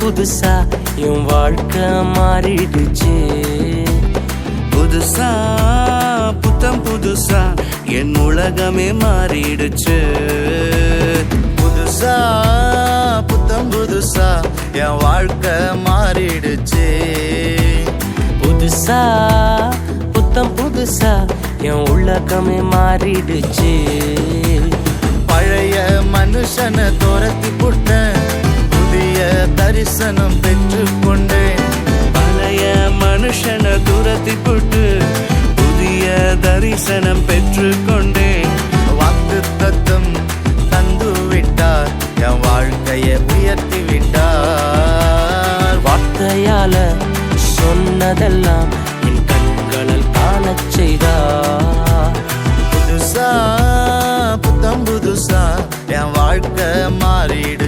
புதுசா என் வாழ்க்கை மாறிடுச்சு. புதுசா புத்தம் புதுசா என் உலகமே மாறிடுச்சு. புதுசா புத்தம் புதுசா என் வாழ்க்கை மாறிடுச்சு. புதுசா புத்தம் புதுசா என் உலகமே மாறிடுச்சு. பழைய மனுஷனை துரத்தி புட்டேன், புதிய தரிசனம் பெற்றுக்கொண்டேன். பழைய மனுஷனை துரத்தி புட்டு புதிய தரிசனம் பெற்றுக்கொண்டேன். வாக்கு தத்தம் தந்து விட்டார், என் வாழ்க்கையை உயர்த்தி விட்டார். வார்த்தையால சொன்னதெல்லாம் என் கண்களில் காணச் செய்தார். புதுசா புத்தம் புதுசா என் வாழ்க்கை மாறிடு.